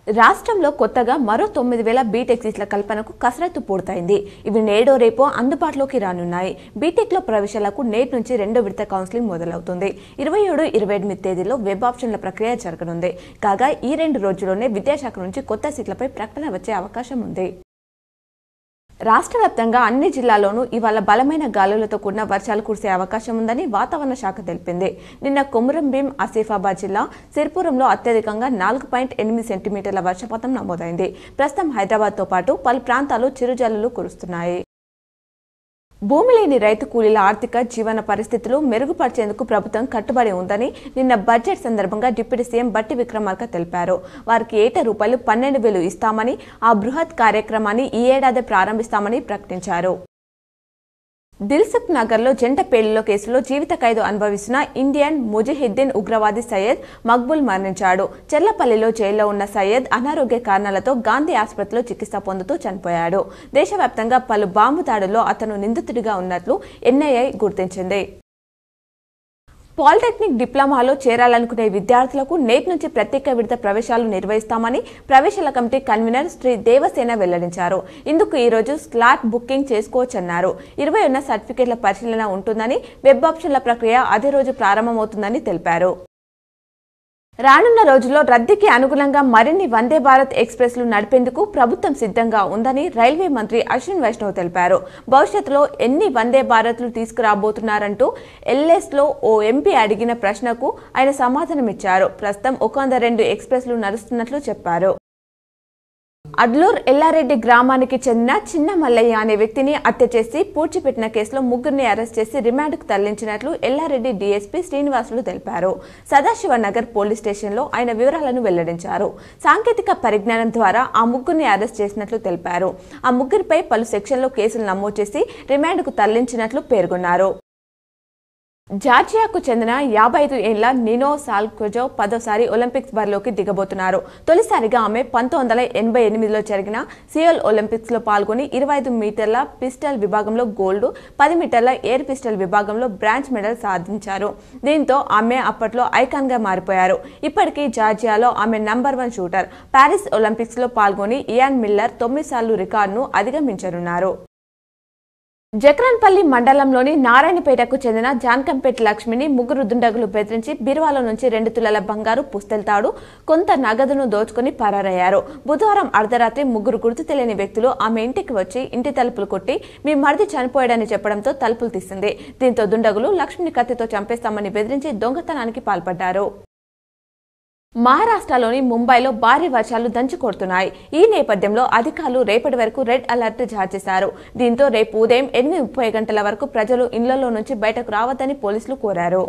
రాష్ట్రంలో కొత్తగా మరో 9,000 బీటెక్ సీట్ల కల్పనకు కసరత్తు పూర్తయింది. ఇవి నేడో రేపో అందుబాటులోకి రానున్నాయి. బీటెక్ లో ప్రవేశాలకు నేటి నుంచి రెండో విడత కౌన్సిలింగ్ మొదలవుతుంది. 27, 28 తేదీలో వెబ్ ఆప్షన్ల ప్రక్రియ జరగనుంది. కాగా ఈ 2 రోజుల్లోనే విద్యాశాఖ నుంచి కొత్త సీట్లపై ప్రకటన వచ్చే అవకాశం ఉంది. రాష్ట్ర వ్యాప్తంగా అన్ని జిల్లాల్లోనూ ఇవాళ బలమైన గాలులతో కూడిన వర్షాలు కురిసే అవకాశం ఉందని వాతావరణ శాఖ తెలిపింది. నిన్న కొమురంభీం, ఆసిఫాబాద్ జిల్లా సిర్పురంలో అత్యధికంగా 4.8 సెంటీమీటర్ల వర్షపాతం నమోదైంది. ప్రస్తుతం హైదరాబాద్తో పాటు పలు ప్రాంతాల్లో చిరుజల్లులు కురుస్తున్నాయి. భూమి లేని రైతు కూలీల ఆర్థిక జీవన పరిస్థితులు మెరుగుపరిచేందుకు ప్రభుత్వం కట్టుబడి ఉందని నిన్న బడ్జెట్ సందర్భంగా డిప్యూటీ సీఎం బట్టి విక్రమార్క తెలిపారు. వారికి ఏటా రూపాయలు 12,000 ఇస్తామని, ఆ బృహత్ కార్యక్రమాన్ని ఈ ఏడాది ప్రారంభిస్తామని ప్రకటించారు. దిల్సుఖ్ నగర్ లో జంట పేలుళ్ల కేసులో జీవిత ఖైదు అనుభవిస్తున్న ఇండియన్ ముజాహిద్దీన్ ఉగ్రవాది సయ్యద్ మక్బూల్ మరణించాడు. చెర్లపల్లిలో జైల్లో ఉన్న సయ్యద్ అనారోగ్య కారణాలతో గాంధీ ఆసుపత్రిలో చికిత్స పొందుతూ చనిపోయాడు. దేశవ్యాప్తంగా పలు బాంబు దాడుల్లో అతను నిందితుడిగా ఉన్నట్లు ఎన్ఐఏ గుర్తించింది. పాలిటెక్నిక్ డిప్లొమాలో చేరాలనుకునే విద్యార్థులకు నేటి నుంచి ప్రత్యేక విడత ప్రవేశాలు నిర్వహిస్తామని ప్రవేశాల కమిటీ కన్వీనర్ శ్రీ దేవసేన వెల్లడించారు. ఇందుకు ఈ రోజు స్లాట్ బుకింగ్ చేసుకోవచ్చన్నారు. 21 సర్టిఫికెట్ల పరిశీలన ఉంటుందని, వెబ్ ఆప్షన్ల ప్రక్రియ అదే రోజు ప్రారంభమవుతుందని తెలిపారు. రానున్న రోజుల్లో రద్దీకి అనుగుణంగా మరిన్ని వందే భారత్ ఎక్స్ప్రెస్లు నడిపేందుకు ప్రభుత్వం సిద్ధంగా ఉందని రైల్వే మంత్రి అశ్విన్ వైష్ణవ్ తెలిపారు. భవిష్యత్తులో ఎన్ని వందే భారత్లు తీసుకురాబోతున్నారంటూ ఎల్ఎస్లో ఓ ఎంపీ అడిగిన ప్రశ్నకు ఆయన సమాధానమిచ్చారు. ప్రస్తుతం 102 ఎక్స్ప్రెస్లు నడుస్తున్నట్లు చెప్పారు. అడ్లూర్ ఎల్లారెడ్డి గ్రామానికి చెందిన చిన్న మల్లయ్య అనే వ్యక్తిని హత్య చేసి పూడ్చిపెట్టిన కేసులో 3 అరెస్ట్ చేసి రిమాండ్కు తరలించినట్లు ఎల్లారెడ్డి డీఎస్పీ శ్రీనివాసులు తెలిపారు. సదాశివనగర్ పోలీస్ స్టేషన్లో ఆయన వివరాలను వెల్లడించారు. సాంకేతిక పరిజ్ఞానం ద్వారా ఆ 3 అరెస్ట్ చేసినట్లు తెలిపారు. ఆ 3పై పలు సెక్షన్లో కేసులు నమోదు చేసి రిమాండ్కు తరలించినట్లు పేర్కొన్నారు. జార్జియాకు చెందిన 55 ఏళ్ల నినో సాల్కోజో 10వ ఒలింపిక్స్ బరిలోకి దిగబోతున్నారు. తొలిసారిగా ఆమె 1988లో జరిగిన సియోల్ ఒలింపిక్స్ లో పాల్గొని 25 మీటర్ల పిస్టల్ విభాగంలో గోల్డ్, 10 మీటర్ల ఎయిర్ పిస్టల్ విభాగంలో బ్రాంజ్ మెడల్ సాధించారు. దీంతో ఆమె అప్పట్లో ఐకాన్ గా మారిపోయారు. ఇప్పటికీ జార్జియాలో ఆమె నంబర్ 1 షూటర్. పారిస్ ఒలింపిక్స్ లో పాల్గొని ఇయాన్ మిల్లర్ 9 సార్లు రికార్డును అధిగమించనున్నారు. జక్రన్పల్లి మండలంలోని నారాయణపేటకు చెందిన జాన్కంపేట లక్ష్మిని 3 దుండగులు బెదిరించి బీరువాలో నుంచి 2 తులాల బంగారు, పుస్తెలతాడు, కొంత నగదును దోచుకుని పరారయ్యారు. బుధవారం అర్ధరాత్రి 3 గుర్తు తెలియని వ్యక్తులు ఆమె ఇంటికి వచ్చి ఇంటి తలుపులు కొట్టి మీ మరిది చనిపోయాడని చెప్పడంతో తలుపులు తీసింది. దీంతో దుండగులు లక్ష్మిని కత్తితో చంపేస్తామని బెదిరించి దొంగతనానికి పాల్పడ్డారు. మహారాష్ట్రలోని ముంబైలో భారీ వర్షాలు దంచుకొడుతున్నాయి. ఈ నేపథ్యంలో అధికారులు రేపటి వరకు రెడ్ అలర్ట్ జారీ చేశారు. దీంతో రేపు ఉదయం 8:30 గంటల వరకు ప్రజలు ఇళ్లలో నుంచి బయటకు రావద్దని పోలీసులు కోరారు.